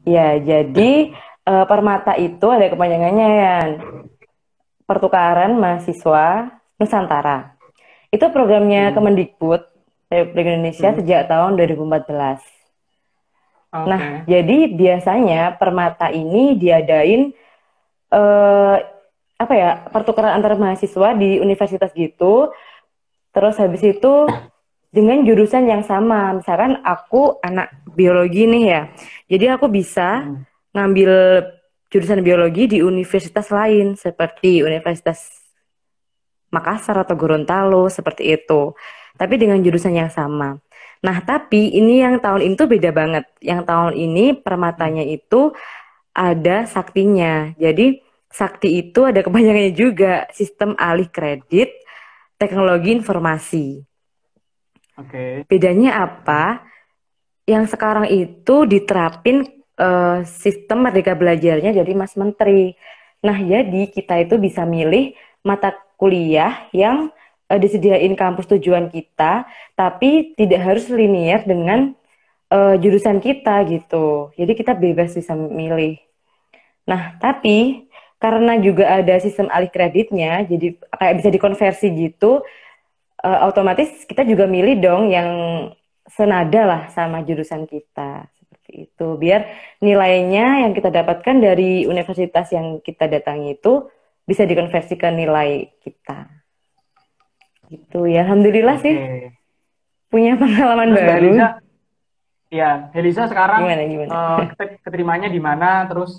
Ya, jadi Permata itu ada kepanjangannya ya, Pertukaran Mahasiswa Nusantara. Itu programnya Hmm. Kemendikbud Republik Indonesia Hmm. sejak tahun 2014. Nah, Oke. jadi biasanya Permata ini diadain eh, apa ya, pertukaran antar mahasiswa di universitas gitu. Terus habis itu dengan jurusan yang sama. Misalkan aku anak biologi nih ya. Jadi aku bisa Hmm. ngambil jurusan biologi di universitas lain seperti Universitas Makassar atau Gorontalo seperti itu. Tapi dengan jurusan yang sama. Nah, tapi ini yang tahun ini tuh beda banget. Yang tahun ini Hmm. permatanya itu ada saktinya. Jadi sakti itu ada kepanjangannya juga, Sistem Alih Kredit Teknologi Informasi. Oke. Bedanya apa? Yang sekarang itu diterapin sistem Merdeka Belajarnya jadi Mas Menteri. Nah, jadi kita itu bisa milih mata kuliah yang disediain kampus tujuan kita, tapi tidak harus linier dengan jurusan kita gitu. Jadi kita bebas bisa milih. Nah, tapi karena juga ada sistem alih kreditnya, jadi kayak bisa dikonversi gitu, otomatis kita juga milih dong yang senada lah sama jurusan kita. Seperti itu. Biar nilainya yang kita dapatkan dari universitas yang kita datangi itu bisa dikonversi ke nilai kita. Gitu ya. Alhamdulillah sih Oke. punya pengalaman Terus Mbak baru. Eliza, ya, Eliza sekarang Gimana gimana? keterimanya di mana? Terus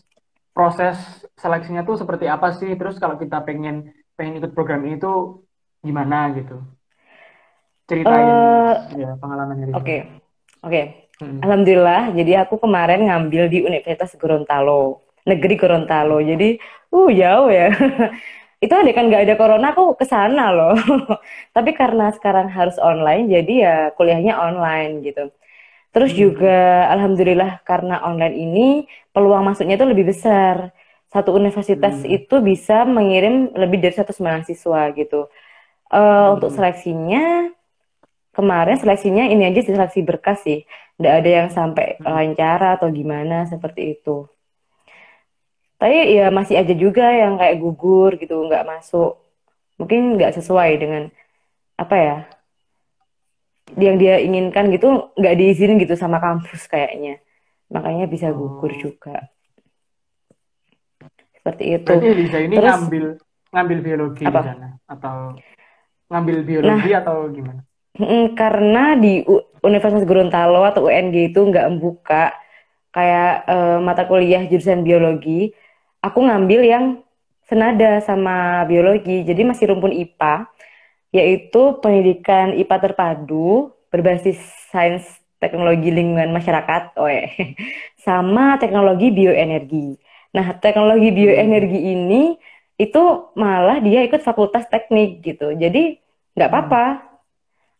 proses seleksinya tuh seperti apa sih? Terus kalau kita pengen pengen ikut program ini tuh gimana gitu? Ceritain Eh, ya pengalamannya di oke. sini. Oke. Hmm. Alhamdulillah, jadi aku kemarin ngambil di Universitas Gorontalo, Negeri Gorontalo. Jadi, jauh ya. Itu andai kan nggak ada corona, aku ke sana loh. Tapi karena sekarang harus online, jadi ya kuliahnya online gitu. Terus Hmm. juga, alhamdulillah karena online ini peluang masuknya itu lebih besar. Satu universitas Hmm. itu bisa mengirim lebih dari 100 mahasiswa gitu. Untuk Hmm. seleksinya kemarin seleksinya ini aja sih, seleksi berkas sih. Nggak ada yang sampai Hmm. wawancara atau gimana seperti itu. Tapi ya masih aja juga yang kayak gugur gitu, nggak masuk. Mungkin nggak sesuai dengan apa ya, yang dia inginkan gitu, nggak diizinin gitu sama kampus kayaknya. Makanya bisa gugur Oh. juga. Seperti itu. Berarti Eliza ini Terus ngambil ngambil biologi di apa? sana atau ngambil biologi Nah, atau gimana? karena di Universitas Gorontalo atau UNG itu nggak membuka kayak mata kuliah jurusan biologi, aku ngambil yang senada sama biologi. Jadi masih rumpun IPA, yaitu pendidikan IPA terpadu berbasis sains teknologi lingkungan masyarakat, sama teknologi bioenergi. Nah, teknologi Hmm. bioenergi ini itu malah dia ikut fakultas teknik gitu. Jadi nggak Hmm. apa-apa.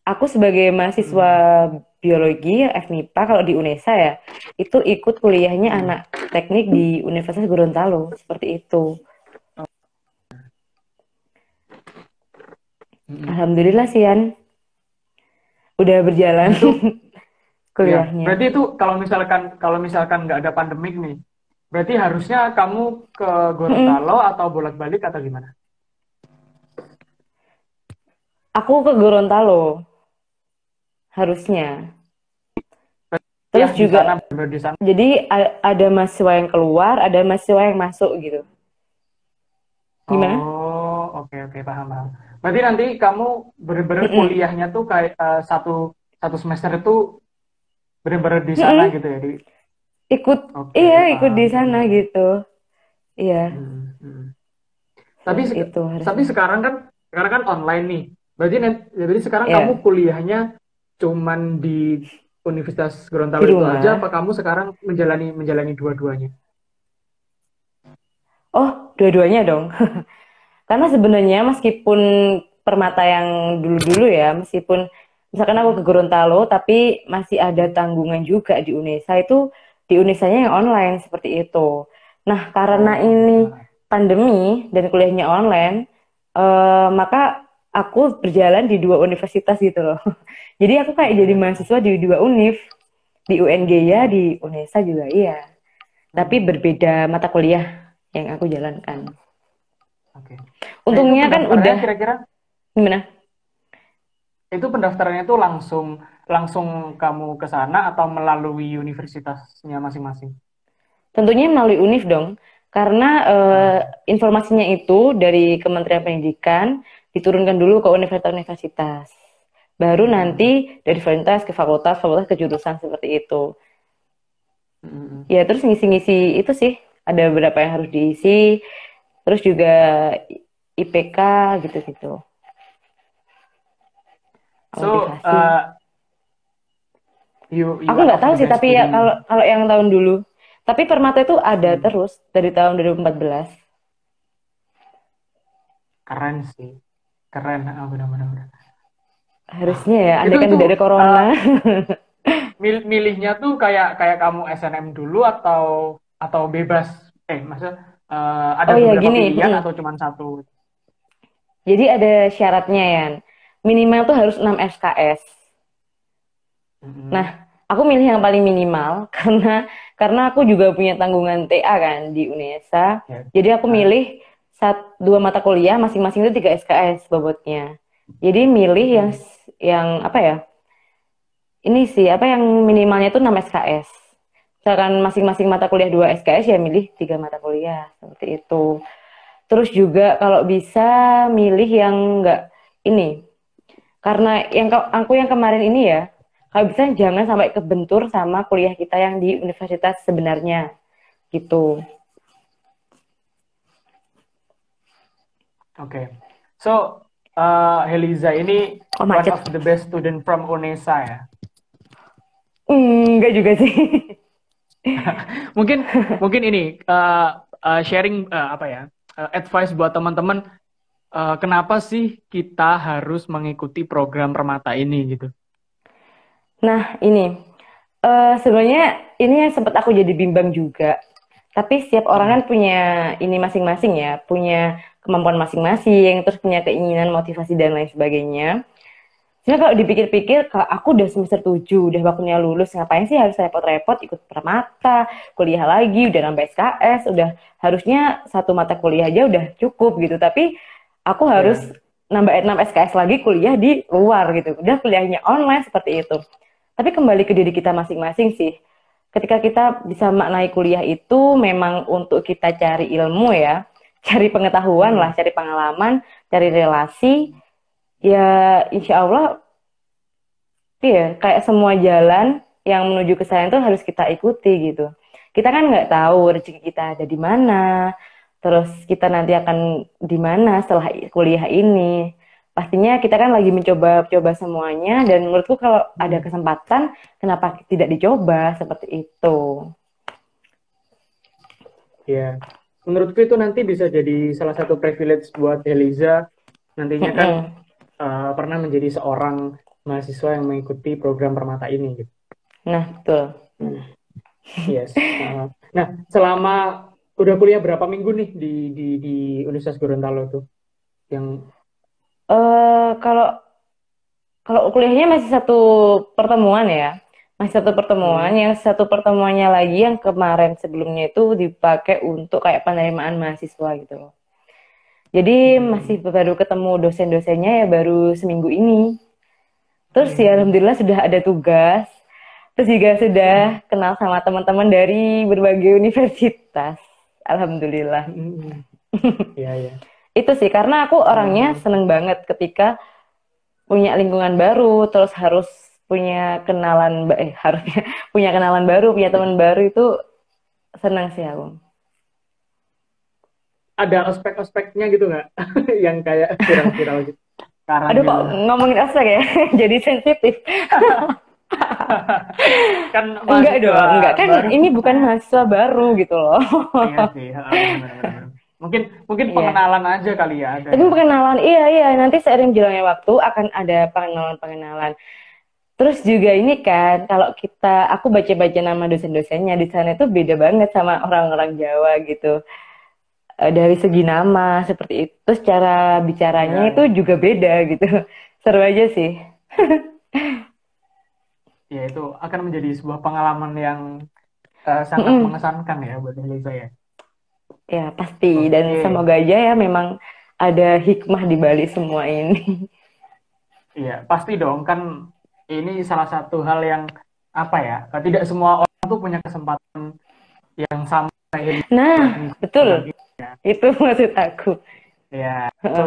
Aku sebagai mahasiswa Hmm. biologi FMIPA kalau di UNESA ya, itu ikut kuliahnya Hmm. anak teknik di Universitas Gorontalo, seperti itu. Hmm. Alhamdulillah sih Yan, udah berjalan Nah itu ya, berarti kuliahnya. itu kalau misalkan nggak ada pandemik nih, berarti harusnya kamu ke Mm-mm. Gorontalo atau bolak-balik atau gimana? Aku ke Gorontalo, harusnya. Ya Terus di juga, sana benar di sana. jadi ada mahasiswa yang keluar, ada mahasiswa yang masuk gitu. Gimana? Oh, oke oke paham paham. Berarti nanti kamu benar-benar Mm-mm. kuliahnya tuh kayak satu satu semester itu benar-benar di sana Mm-mm. gitu ya di. Ikut, Oke iya ikut di paham sana paham. gitu. Iya, Hmm, hmm. Tapi seperti itu tapi harusnya. sekarang kan online nih. Berarti sekarang kamu Iya, kuliahnya cuman di Universitas di Gorontalo itu aja apa rumah. kamu sekarang menjalani menjalani dua-duanya? Oh, dua-duanya dong. Karena sebenarnya meskipun permata yang dulu-dulu ya, meskipun misalkan aku ke Hmm. Gorontalo, tapi masih ada tanggungan juga di UNESA itu, di UNESA-nya yang online seperti itu. Nah, karena Oh, ini nah. pandemi dan kuliahnya online, maka aku berjalan di dua universitas gitu loh. Jadi aku kayak Oke jadi paham. mahasiswa di dua univ. Di UNG ya, di UNESA juga iya. Tapi Hmm, berbeda mata kuliah yang aku jalankan. oke. Nah, itu Untungnya kan pendaftarannya udah kira-kira gimana? itu pendaftarannya itu langsung langsung kamu ke sana atau melalui universitasnya masing-masing? Tentunya melalui UNIF dong. Karena Ah, informasinya itu dari Kementerian Pendidikan diturunkan dulu ke universitas-universitas. Baru hmm, nanti dari fakultas ke fakultas, fakultas ke jurusan seperti itu. hmm, hmm. Ya terus ngisi-ngisi itu sih. Ada beberapa yang harus diisi. Terus juga IPK gitu-gitu. So, Motivasi. you Aku one nggak of tahu the sih, best tapi ya student. kalau kalau yang tahun dulu. Tapi Permata itu ada Hmm, terus dari tahun 2014. keren sih, keren. Benar-benar. Harusnya ya, andai kan Itu tidak ada corona. eh, milihnya tuh kayak kayak kamu SNM dulu atau bebas? Maksudnya ada Oh ya beberapa gini, pilihan atau cuma satu? jadi ada syaratnya ya. Minimal tuh harus 6 SKS. Nah, Hmm, aku milih yang paling minimal karena aku juga punya tanggungan TA kan di UNESA. ya. Jadi aku Ah, milih dua mata kuliah masing-masing itu 3 SKS bobotnya. Jadi milih hmm, yang apa ya? Ini sih apa yang minimalnya itu 6 SKS. Misalkan masing-masing mata kuliah 2 SKS ya milih 3 mata kuliah seperti itu. Terus juga kalau bisa milih yang enggak ini. Karena aku yang kemarin ini ya, kalau bisa jangan sampai kebentur sama kuliah kita yang di universitas sebenarnya gitu. oke. So, Heliza ini Oh one macet. of the best student from UNESA ya. Enggak juga sih. Mungkin mungkin ini sharing apa ya? Advice buat teman-teman, kenapa sih kita harus mengikuti program Permata ini gitu? Nah ini sebenarnya ini yang sempat aku jadi bimbang juga. Tapi setiap orang Hmm, kan punya ini masing-masing ya, punya kemampuan masing-masing, terus punya keinginan, motivasi dan lain sebagainya. Sebenarnya kalau dipikir-pikir, kalau aku udah semester 7, udah waktunya lulus, ngapain sih harus repot-repot ikut permata, kuliah lagi, udah nambah SKS, udah harusnya satu mata kuliah aja udah cukup gitu. Tapi aku harus ya. nambah 6 SKS lagi kuliah di luar gitu. Udah kuliahnya online seperti itu. Tapi kembali ke diri kita masing-masing sih. Ketika kita bisa maknai kuliah itu memang untuk kita cari ilmu ya, cari pengetahuan lah, Hmm, cari pengalaman, cari relasi, ya insya Allah iya, kayak semua jalan yang menuju ke sana itu harus kita ikuti gitu. Kita kan nggak tahu rezeki kita ada di mana, terus kita nanti akan di mana setelah kuliah ini. Pastinya kita kan lagi mencoba-coba semuanya dan menurutku kalau ada hmm. kesempatan, kenapa tidak dicoba seperti itu. Ya, menurutku itu nanti bisa jadi salah satu privilege buat Heliza nantinya kan Mm-mm. pernah menjadi seorang mahasiswa yang mengikuti program Permata ini gitu. Nah, betul. Hmm, yes. Nah, selama udah kuliah berapa minggu nih di Universitas Gorontalo tuh yang Kalau Kalau kuliahnya masih satu pertemuan ya, masih satu pertemuan. hmm, Yang satu pertemuannya lagi yang kemarin sebelumnya itu dipakai untuk kayak penerimaan mahasiswa gitu loh. Jadi hmm, masih baru ketemu dosen-dosennya ya baru seminggu ini. Terus ya hmm, alhamdulillah sudah ada tugas. Terus juga sudah hmm, kenal sama teman-teman dari berbagai universitas. Alhamdulillah. hmm, ya ya. Itu sih karena aku orangnya Hmm, seneng banget ketika punya lingkungan baru, terus harus punya kenalan, harusnya punya kenalan baru, punya teman baru itu senang sih aku. ada ospek-ospeknya gitu nggak? Yang kayak viral-viral gitu sekarang Aduh kok gitu. ngomongin aspek ya, jadi sensitif. Kan Enggak mahasiswa dong, enggak kan baru. ini bukan mahasiswa baru gitu loh. Iya sih, benar-benar. Mungkin mungkin Iya. pengenalan aja kali ya ada Tapi ya. pengenalan, iya iya nanti seiring jalannya waktu akan ada pengenalan-pengenalan. Terus juga ini kan, kalau aku baca-baca nama dosen-dosennya di sana itu beda banget sama orang-orang Jawa gitu. Dari segi nama seperti itu, terus cara bicaranya Iya, itu iya. juga beda gitu. Seru aja sih. ya itu akan menjadi sebuah pengalaman yang sangat Mm-mm. mengesankan ya buat Elisa ya. Ya, pasti. Dan Oke, semoga aja ya memang ada hikmah di balik semua ini. iya pasti dong kan ini salah satu hal yang apa ya? Tidak semua orang tuh punya kesempatan yang sama kayak Elisa buat Nah, mengikuti program betul. ini ya. Itu maksud aku. Ya, so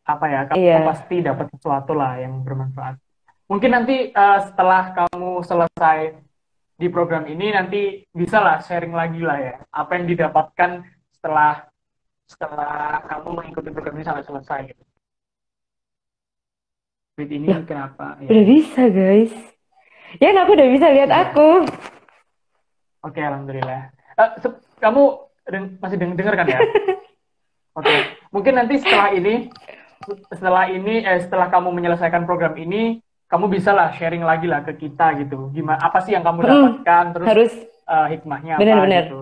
apa ya? Kamu Iya. pasti dapat sesuatu lah yang bermanfaat. Mungkin nanti setelah kamu selesai di program ini nanti bisa lah sharing lagi lah ya apa yang didapatkan setelah setelah kamu mengikuti program ini sampai selesai gitu. Fit ini Loh, kenapa ya udah ya. bisa, guys. Ya, aku udah bisa lihat Iya. aku. Oke, alhamdulillah. Kamu masih dengar kan ya? Oke. Mungkin nanti setelah kamu menyelesaikan program ini kamu bisa lah sharing lagi lah ke kita gitu. Gimana apa sih yang kamu Mm, dapatkan terus harus hikmahnya apa benar-benar. gitu.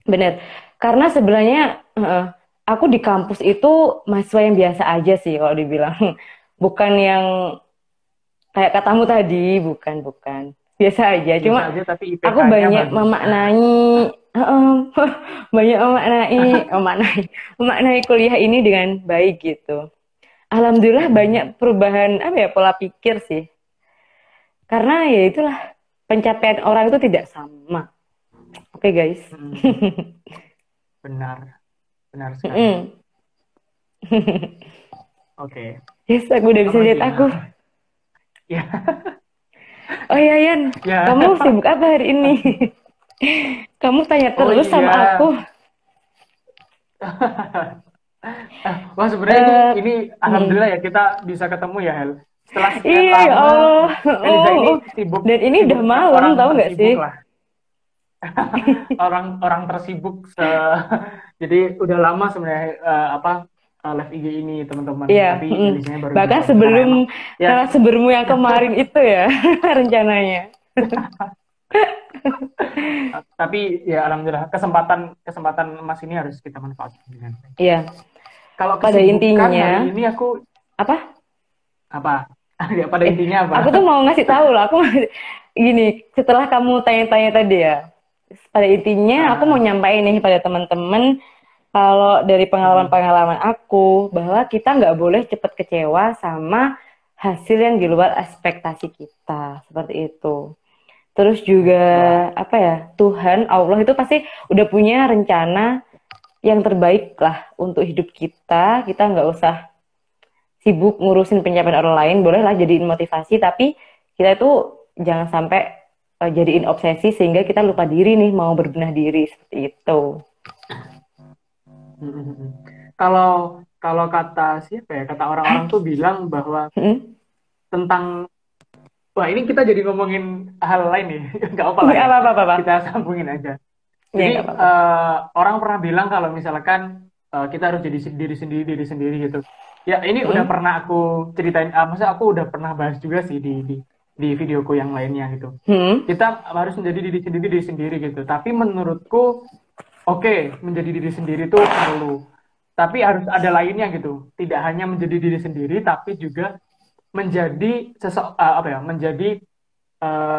Benar. Karena sebenarnya aku di kampus itu mahasiswa yang biasa aja sih kalau dibilang. Bukan yang kayak katamu tadi, bukan, bukan. Biasa aja. Biasa Cuma aja tapi aku IPK-nya banyak bagus. memaknai, heeh, banyak memaknai kuliah ini dengan baik gitu. Alhamdulillah banyak perubahan apa ya pola pikir sih. Karena ya itulah pencapaian orang itu tidak sama. Oke guys. Benar, benar sekali. Mm-mm. Oke. Yes, aku udah bisa Apa lagi lihat ya? aku. Ya, Oh iya Yan, ya. kamu sibuk apa hari ini? Kamu tanya Oh terus sama iya. aku. Wah sebenarnya Eh, ini alhamdulillah ya kita bisa ketemu ya Hel. Setelah sekian iya ya lama, Allah. Eliza Oh, ini oh. sibuk Dan ini sibuk udah malam, orang tahu nggak tersibuk sih? lah. Orang tersibuk jadi udah lama sebenarnya apa live IG ini teman-teman. Iya. Tapi Elizanya baru Bahkan join karena sebelum emang ya sebelummu yang kemarin itu ya rencananya. tapi ya alhamdulillah kesempatan kesempatan emas ini harus kita manfaatkan dengan baik. Iya. Kalau Pada kesibukan hari intinya ini aku apa? apa? Ya, pada Eh, intinya apa? aku tuh mau ngasih tahu loh. Gini, setelah kamu tanya-tanya tadi ya, pada intinya aku mau Ah, nyampaikan nih pada teman-teman kalau dari mm, pengalaman-pengalaman aku bahwa kita nggak boleh cepat kecewa sama hasil yang di luar ekspektasi kita seperti itu. Terus juga wah, apa ya, Tuhan Allah itu pasti udah punya rencana yang terbaik lah untuk hidup kita. Kita nggak usah sibuk ngurusin pencapaian orang lain, bolehlah jadiin motivasi, tapi kita itu jangan sampai jadiin obsesi sehingga kita lupa diri nih mau berbenah diri seperti itu. mm, mm, mm. Kalau kalau kata siapa ya? Kata orang-orang tuh bilang bahwa Hmm? tentang wah ini kita jadi ngomongin hal lain nih, nggak apa lah Nggak ya. apa-apa. Kita sambungin aja. Ya Jadi nggak apa-apa. orang pernah bilang kalau misalkan kita harus jadi diri sendiri gitu. Ya ini udah Hmm? pernah aku ceritain, maksudnya aku udah pernah bahas juga sih di videoku yang lainnya gitu. Hmm? Kita harus menjadi diri sendiri gitu. Tapi menurutku oke, menjadi diri sendiri itu perlu. Tapi harus ada lainnya gitu. Tidak hanya menjadi diri sendiri, tapi juga menjadi apa ya? Menjadi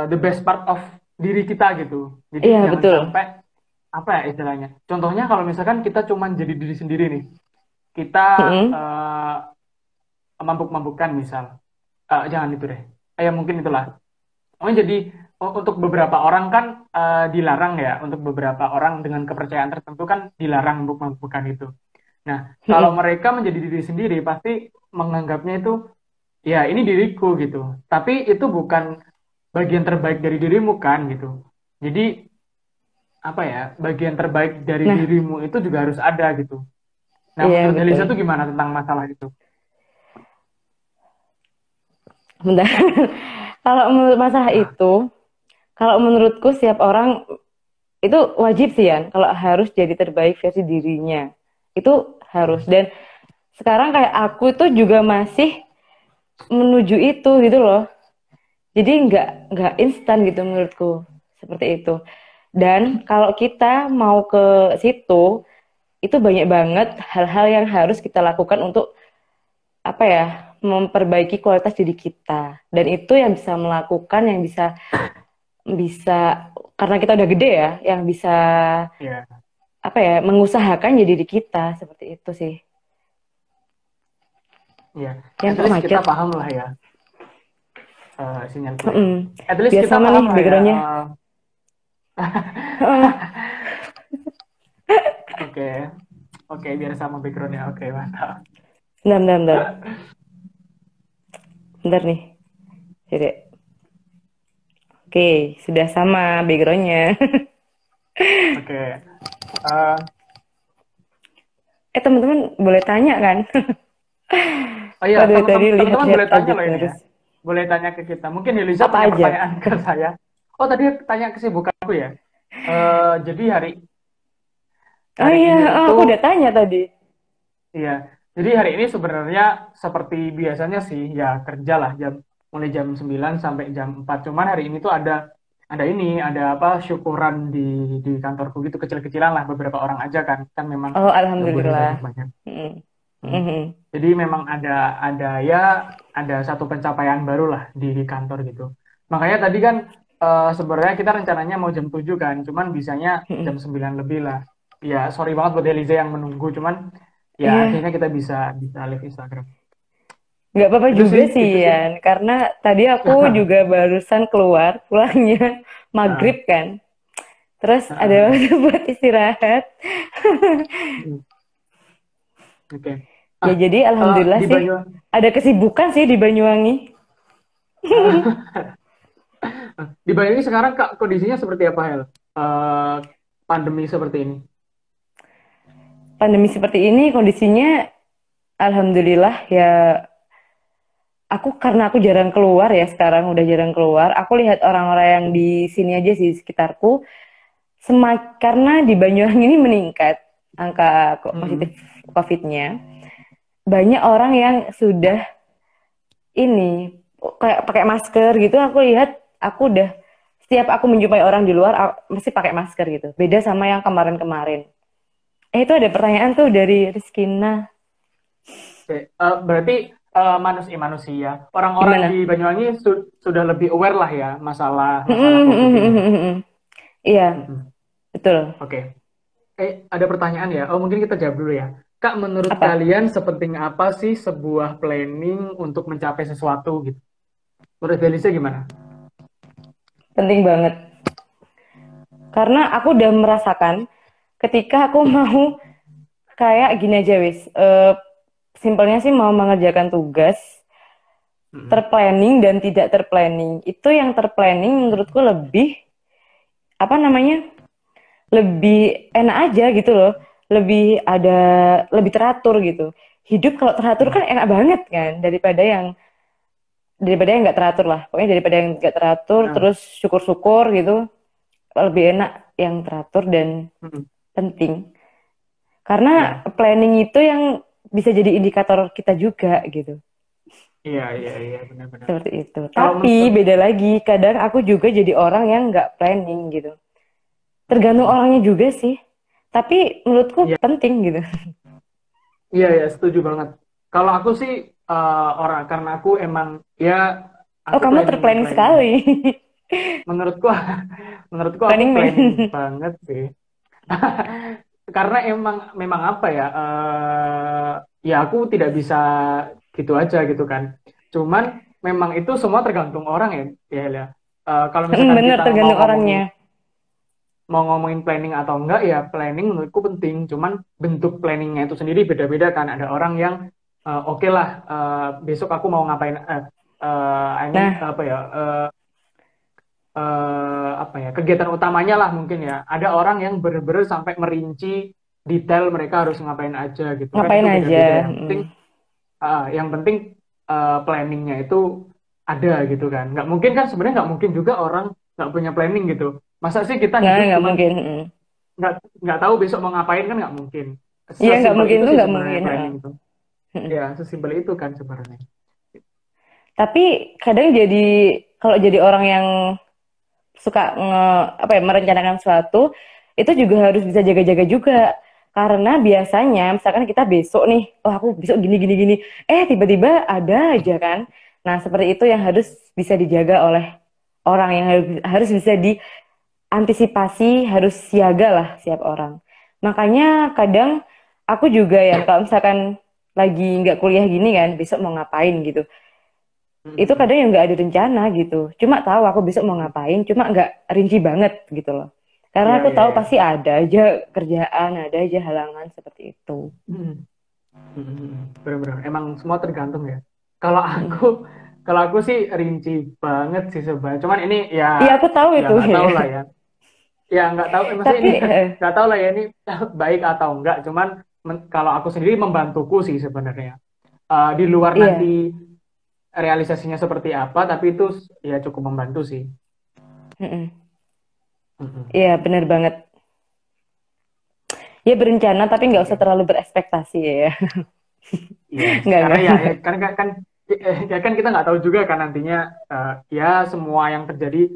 the best part of diri kita gitu. Iya Jadi jangan betul. sampai apa ya istilahnya. Contohnya kalau misalkan kita cuma jadi diri sendiri nih, kita Hmm? mabuk-mabukan misal. Jangan itu deh. Ya mungkin itulah. Oh, jadi untuk beberapa orang kan dilarang ya, untuk beberapa orang dengan kepercayaan tertentu kan dilarang untuk melakukan itu. Nah, kalau Hmm? mereka menjadi diri sendiri pasti menganggapnya itu ya ini diriku gitu. Tapi itu bukan bagian terbaik dari dirimu kan gitu. Jadi apa ya, bagian terbaik dari Nah, dirimu itu juga harus ada gitu. Nah, iya menurut betul. Elisa tuh gimana tentang masalah itu? Bentar. Kalau menurut masalah Ah, itu, kalau menurutku setiap orang itu wajib sih ya, kalau harus jadi terbaik versi dirinya. Itu harus. Dan sekarang kayak aku itu juga masih menuju itu gitu loh. Jadi nggak instan gitu menurutku seperti itu. Dan kalau kita mau ke situ, itu banyak banget hal-hal yang harus kita lakukan untuk apa ya? memperbaiki kualitas diri kita. Dan itu yang bisa melakukan, yang bisa karena kita udah gede ya, yang bisa Iya. apa ya, mengusahakan jadi diri kita seperti itu sih. Iya. Yang At kok least kita macet. paham lah ya sinyal gue. At least Biar kita sama nih paham lah ya. backgroundnya. Oke. Oke, biar sama backgroundnya. Oke, mantap. Bentar. Bentar nih. Jadi, oke, sudah sama backgroundnya. Oke. Teman-teman boleh tanya kan? Oh iya, Waduh, tadi teman-teman lihat-lihat boleh tanya aja loh ini ya. terus. Boleh tanya ke kita. Mungkin Yeliza Apa punya aja? pertanyaan ke saya. Oh, tadi tanya kesibukanku ya. Jadi hari Oh hari iya, ini aku itu, udah tanya tadi. iya. Jadi hari ini sebenarnya seperti biasanya sih, ya kerja lah mulai jam 9 sampai jam 4. Cuman hari ini tuh ada apa syukuran di kantorku gitu kecil-kecilan lah beberapa orang aja kan memang Oh, nggak boleh alhamdulillah. banyak-banyak. Mm. Hmm. Mhm. Jadi memang ada satu pencapaian baru lah di kantor gitu. Makanya tadi kan sebenarnya kita rencananya mau jam 7 kan, cuman bisanya jam Mhm. 9 lebih lah. Ya, sorry banget buat Eliza yang menunggu, cuman ya Iya, akhirnya kita bisa live Instagram. nggak apa-apa Itu juga sih, sih itu sih. Yan, karena tadi aku juga barusan keluar pulangnya maghrib Heeh, kan, terus ada heeh, waktu buat istirahat. heeh. Oke. Ya jadi alhamdulillah Di sih Banyuwangi, ada kesibukan sih di Banyuwangi. di Banyuwangi sekarang Kak kondisinya seperti apa, Hel? Eh, Pandemi seperti ini. Pandemi seperti ini kondisinya alhamdulillah ya, karena aku jarang keluar ya, sekarang udah jarang keluar. Aku lihat orang-orang yang di sini aja sih, di sekitarku, karena di Banyuwangi ini meningkat angka positif Hmm. COVID-nya. Banyak orang yang sudah ini kayak pakai masker gitu. Aku lihat, aku udah setiap aku menjumpai orang di luar mesti pakai masker gitu. Beda sama yang kemarin-kemarin. Itu ada pertanyaan tuh dari Rizkina. Oke, berarti manusia, orang-orang di Gimana? Banyuwangi sudah lebih aware lah ya masalah masalah COVID ini ya. Iya, Mm-mm. betul. Oke. Ada pertanyaan ya. Oh, mungkin kita jawab dulu ya. Kak, menurut Apa? kalian sepenting apa sih sebuah planning untuk mencapai sesuatu gitu? Menurut Delisa gimana? Penting banget. Karena aku udah merasakan ketika aku mau kayak gini aja wis. Simpelnya sih mau mengerjakan tugas, Mm-mm. terplanning dan tidak terplanning. Itu yang terplanning menurutku lebih apa namanya? Lebih enak aja gitu loh. Lebih teratur gitu. Hidup kalau teratur Mm. kan enak banget kan daripada yang nggak teratur lah. Pokoknya daripada yang nggak teratur Nah, terus syukur-syukur gitu, lebih enak yang teratur dan mm-mm. penting. Karena Ya, planning itu yang bisa jadi indikator kita juga gitu. iya, benar-benar. Seperti itu. Kalau Tapi menurut, beda lagi, kadang aku juga jadi orang yang nggak planning gitu. Tergantung mm-mm. orangnya juga sih. Tapi menurutku Iya, penting gitu. iya, setuju banget. Kalau aku sih karena aku emang ya Oh, aku kamu planning terplanning planning. sekali. Menurutku, menurutku aku Planning planning man. banget sih. Karena memang apa ya? Ya aku tidak bisa gitu aja gitu kan. Cuman memang itu semua tergantung orang ya. Kalau misalkan Bener, kita tergantung orangnya. mau ngomongin planning atau enggak ya planning menurutku penting. Cuman bentuk planningnya itu sendiri beda-beda kan. Ada orang yang oke lah besok aku mau ngapain. I mean Nah, apa ya? Apa ya kegiatan utamanya lah mungkin ya ada orang yang bener-bener sampai merinci detail mereka harus ngapain aja gitu kan ngapain itu aja. beda-beda yang penting planningnya itu ada gitu kan nggak mungkin kan sebenarnya nggak mungkin juga orang nggak punya planning gitu masa sih kita hidup Nggak cuman mungkin. nggak nggak tahu besok mau ngapain kan nggak mungkin Iya, nggak sesimpel mungkin itu tuh sih nggak sebenarnya mungkin. planning itu ya sesimpel itu kan sebenarnya. Tapi kadang kalau jadi orang yang suka apa ya, merencanakan sesuatu, itu juga harus bisa jaga-jaga juga. Karena biasanya misalkan kita besok nih, oh aku besok gini gini gini, tiba-tiba ada aja kan. Nah, seperti itu yang harus bisa dijaga oleh orang, yang harus bisa diantisipasi, harus siaga lah siap orang. Makanya kadang aku juga ya kalau misalkan lagi nggak kuliah gini kan, besok mau ngapain gitu. Itu Mm-mm. kadang yang nggak ada rencana gitu. Cuma tahu aku besok mau ngapain, cuma nggak rinci banget gitu loh. Karena Iya, aku iya, tahu iya. pasti ada aja kerjaan, ada aja halangan seperti itu. Mm-mm. Mm-mm. Benar-benar. Emang semua tergantung ya. Kalau Mm. aku, kalau aku sih rinci banget sih sebenarnya. Cuman ini ya, Iya aku tahu ya itu nggak tahu ya. lah ya. Ya nggak tahu, maksudnya Tapi ini nggak tahu lah ya ini baik atau enggak. Cuman kalau aku sendiri membantuku sih sebenarnya. Di luar nanti iya, realisasinya seperti apa, tapi itu ya cukup membantu sih. mm-mm. Mm-mm. Iya benar banget. Ya berencana tapi nggak usah Oke. terlalu berekspektasi ya. Yes, karena ya, Nggak. ya kan kita nggak tahu juga kan nantinya ya semua yang terjadi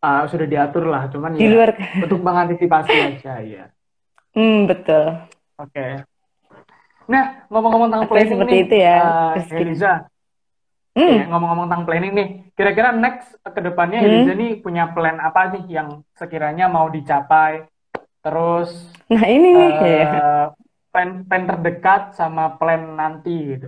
sudah diatur lah, cuman Di ya luar. untuk mengantisipasi aja ya. Betul. Oke. Nah, ngomong-ngomong tentang Aku planning seperti nih, itu ya, Rizky. Eliza, ya Hmm. ngomong-ngomong tentang planning nih, kira-kira next ke depannya Eliza Hmm. nih punya plan apa nih yang sekiranya mau dicapai, terus Nah ini nih ya. eh, plan plan terdekat sama plan nanti gitu.